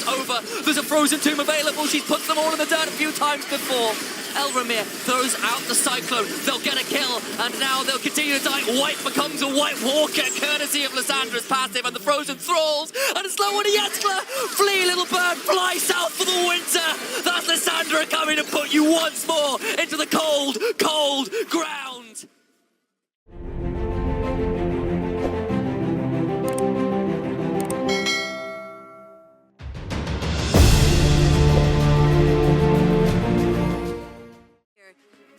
over. There's a Frozen Tomb available. She's put them all in the dirt a few times before. Elramir throws out the Cyclone. They'll get a kill, and now they'll continue to die. White becomes a White Walker, courtesy of Lisandra's passive and the Frozen Thralls. And it's low on Jeskla. Flee, little bird, fly south for the winter. That's Lisandra coming to put you once more into the cold, cold ground.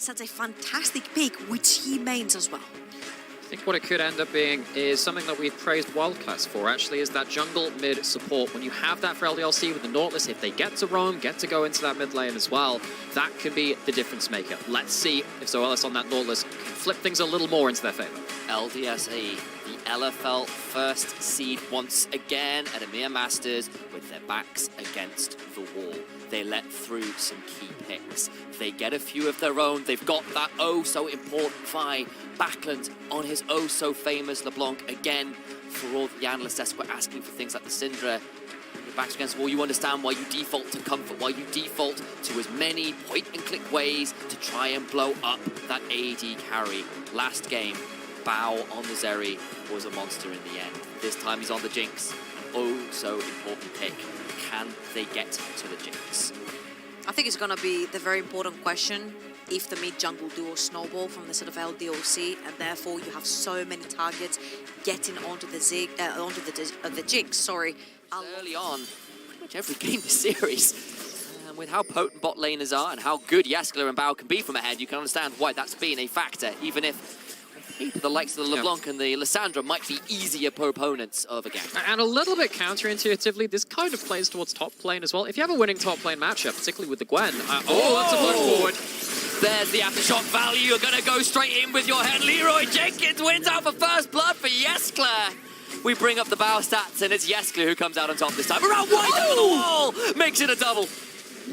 Such a fantastic pick, which he mains as well. I think what it could end up being is something that we've praised Wildcats for, actually, is that jungle mid support. When you have that for LDLC with the Nautilus, if they get to roam, get to go into that mid lane as well, that can be the difference maker. Let's see if Zoelys on that Nautilus can flip things a little more into their favor. LDSA, the LFL first seed once again at EMEA Masters with their backs against the wall. They let through some key picks. They get a few of their own. They've got that oh-so-important Vi. Backlund on his oh-so-famous LeBlanc again. For all the analysts desperate asking for things like Lisandra. Your back's against the wall, you understand why you default to comfort, why you default to as many point-and-click ways to try and blow up that AD carry. Last game, Bao on the Zeri was a monster in the end. This time he's on the Jinx. An oh-so-important pick. Can they get to the Jinx? I think it's going to be the very important question if the mid-jungle duo snowball from the sort of LDLC, and therefore you have so many targets getting onto the Jinx. Sorry. Early on, pretty much every game this series. And with how potent bot laners are and how good Jeskla and Bao can be from ahead, you can understand why that's been a factor, even if the likes of the LeBlanc and the Lisandra might be easier opponents of a game. And a little bit counterintuitively, this kind of plays towards top lane as well. If you have a winning top lane matchup, particularly with the Gwen, that's a push forward. There's the aftershock value. You're going to go straight in with your head. Leroy Jenkins wins out for first blood for Jeskla. We bring up the Bao stats, and it's Jeskla who comes out on top this time. Around White over the wall! Makes it a double.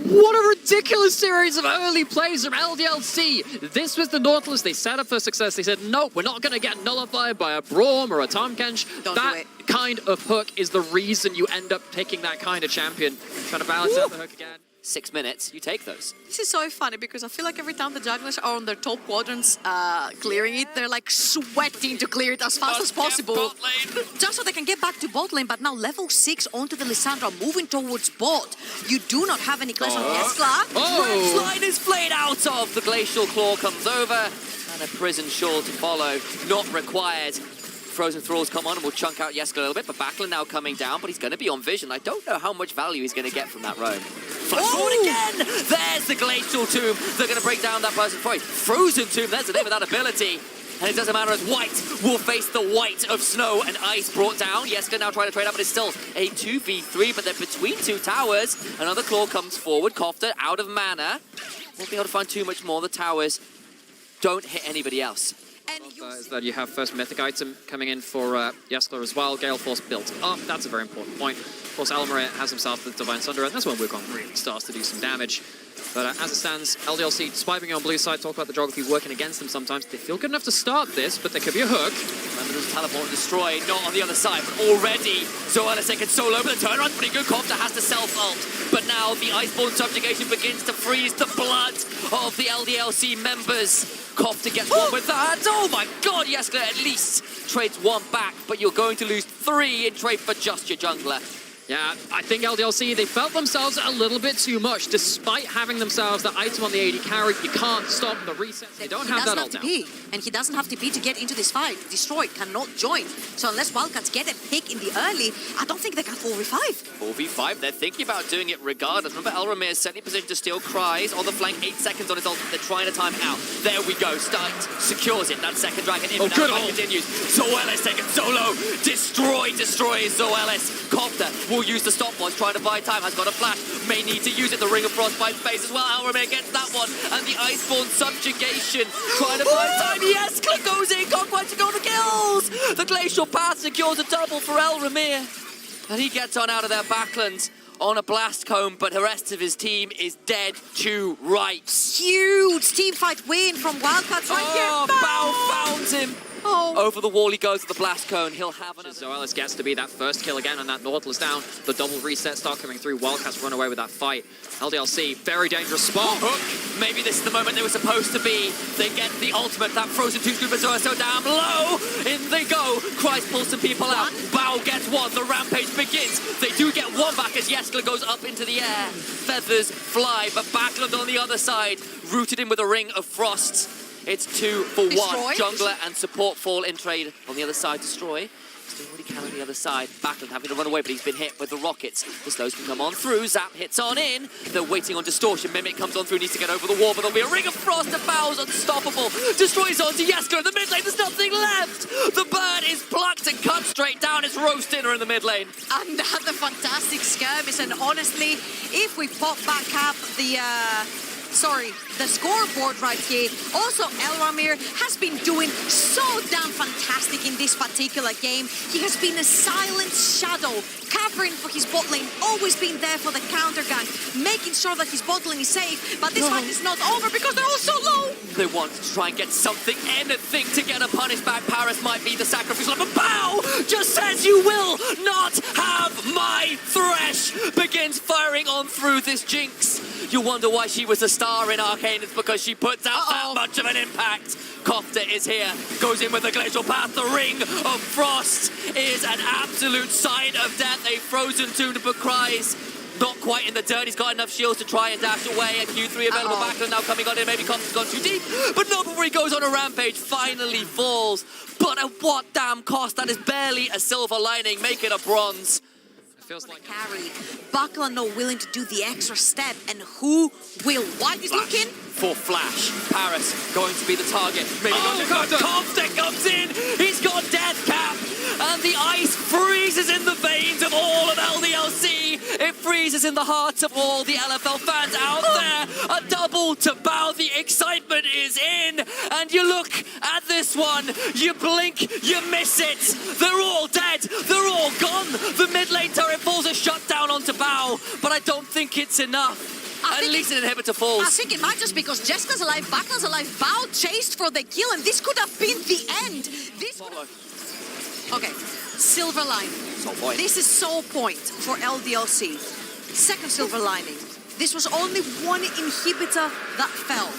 What a ridiculous series of early plays from LDLC. This was the Nautilus. They set up for success. They said, nope, we're not going to get nullified by a Braum or a Tahm Kench. That kind of hook is the reason you end up picking that kind of champion. Trying to balance out the hook again. 6 minutes, you take those. This is so funny because I feel like every time the jugglers are on their top quadrants clearing it, they're like sweating to clear it as fast as possible. Just so they can get back to bot lane, but now level 6 onto the Lisandra, moving towards bot. You do not have any clash on Jeskla. Red slide is played out of. The Glacial Claw comes over, and a Prison Shawl to follow. Not required. Frozen Thralls come on and will chunk out Jeskla a little bit, but Backlund now coming down, but he's going to be on vision. I don't know how much value he's going to get from that roam. Flash forward again! There's the Glacial Tomb. They're going to break down that person for it. Frozen Tomb, there's the name of that ability. And it doesn't matter as White will face the white of snow and ice brought down. Jeskla now trying to trade up, but it's still a 2v3, but they're between two towers. Another claw comes forward. Kofte out of mana. Won't be able to find too much more. The towers don't hit anybody else. Is that you have first mythic item coming in for Jeskla as well. Gale Force built up. That's a very important point. Of course, Elramir has himself the Divine Thunder, and that's when Wukong really starts to do some damage. But as it stands, LDLC, despite being on blue side, talk about the geography working against them sometimes. They feel good enough to start this, but there could be a hook. Remember, there's teleport and destroy, not on the other side, but already Zoelys can solo, but the turnaround's pretty good. Kofte has to self-ult, but now the Iceborne subjugation begins to freeze the blood of the LDLC members. Kofte gets one with that. Oh my god, Jeskla at least trades one back, but you're going to lose 3 in trade for just your jungler. Yeah, I think LDLC, they felt themselves a little bit too much. Despite having themselves the item on the AD carry, you can't stop the resets. They don't have that ult now. And he doesn't have TP to get into this fight. Destroy cannot join. So unless Wildcats get a pick in the early, I don't think they can 4v5. 4v5, they're thinking about doing it regardless. Remember, Elramir is setting position to steal Kryze on the flank, 8 seconds on his ult. They're trying to time it out. There we go, Start secures it. That second dragon in, good ult continues. Zoelys taking solo. Destroys Zoelys. Kofte will use the stopwatch, trying to buy time, has got a flash, may need to use it, the Ring of Frostbite face as well. Elramir gets that one, and the Iceborne subjugation, trying to buy time. Jeskla goes in, Conquest to go for kills. The Glacial Path secures a double for Elramir, and he gets on out of their Backlund on a blast cone, but the rest of his team is dead to rights. Huge team fight win from Wildcats right here. Bao found him. Oh. Over the wall he goes with the blast cone. He'll have another. Zoelys gets to be that first kill again on that Nautilus down. The double reset start coming through. Wildcats run away with that fight. LDLC, very dangerous spot. Hook. Maybe this is the moment they were supposed to be. They get the ultimate. That frozen two scoop are so damn low. In they go. Kryze pulls some people out. Bao gets one. The rampage begins. They do get one back as Jeskla goes up into the air. Feathers fly, but Backlund on the other side, rooted in with a ring of frost. It's 2 for 1. Destroy. Jungler and support fall in trade on the other side. Destroy. He's doing what he can on the other side. Backlund having to run away, but he's been hit with the rockets. The slows can come on through. Zap hits on in. They're waiting on distortion. Mimic comes on through, needs to get over the wall, but there'll be a ring of frost. The Bao's unstoppable. Destroys onto Jeskla in the mid lane. There's nothing left. The bird is plucked and cut straight down. It's roast dinner in the mid lane. Another fantastic skirmish, and honestly, if we pop back up the scoreboard right here, also Elramir has been doing so damn fantastic in this particular game. He has been a silent shadow, covering for his bot lane, always been there for the counter gang, making sure that his bot lane is safe, but this fight is not over because they're all so low. They want to try and get something, anything to get a punish back. Parus might be the sacrificial, but Bao just says you will not have my Thresh. Begins firing on through this Jinx. You wonder why she was a star in Arcane. It's because she puts out that much of an impact. Kofte is here, goes in with the glacial path. The ring of frost is an absolute sign of death. A frozen tomb to put Kryze. Not quite in the dirt. He's got enough shields to try and dash away. A Q3 available back now coming on in. Maybe Kofte's gone too deep, but not before he goes on a rampage. Finally falls, but at what damn cost? That is barely a silver lining. Make it a bronze. Feels like Carry. Backlund not willing to do the extra step, and who will? White is looking for Flash. Parus going to be the target. Maybe Kofte comes in. He's got death cap, and the ice freezes in the veins of all of LDLC. It freezes in the hearts of all the LFL fans out there. A double to Bao. The excitement is in, and you look at this one. You blink, you miss it. They're all dead. They're all gone. The mid lane turret falls a shutdown onto Bao, but I don't think it's enough. At least an inhibitor falls. I think it might just because Jeskala's alive, Backlund's alive, Bao chased for the kill, and this could have been the end. This okay, silver line. This is soul point for LDLC. Second silver lining. This was only one inhibitor that fell.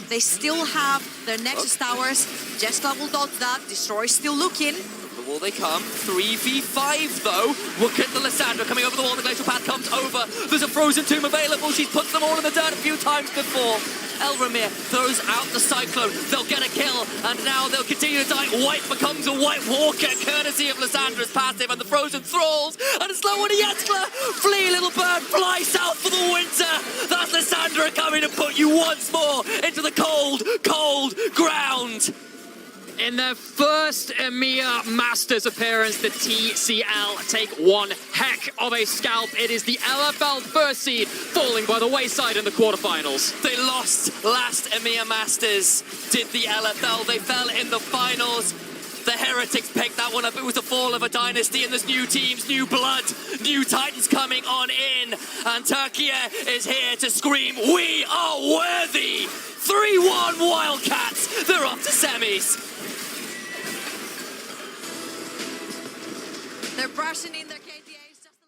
They still have their Nexus towers. Jeskla will dodge that. Destroy still looking. The wall they come. 3v5 though. Look at the Lisandra coming over the wall. The glacial path comes over. There's a frozen tomb available. She's put them all in the dirt a few times before. Elramir throws out the cyclone. They'll get a kill, and now they'll continue to die. White becomes a White Walker, courtesy of Lisandra's passive and the frozen thralls. And a slow one to Jeskla. Flee, little bird, fly south for the winter. That's Lisandra coming to put you once more into the cold, cold ground. in their first EMEA Masters appearance, the TCL take one heck of a scalp. It is the LFL first seed falling by the wayside in the quarterfinals. They lost last EMEA Masters, did the LFL. They fell in the finals. The Heretics picked that one up. It was the fall of a dynasty, and there's new teams, new blood, new Titans coming on in. And Turkey is here to scream, we are worthy! 3-1 Wildcats, they're off to semis. They're brushing in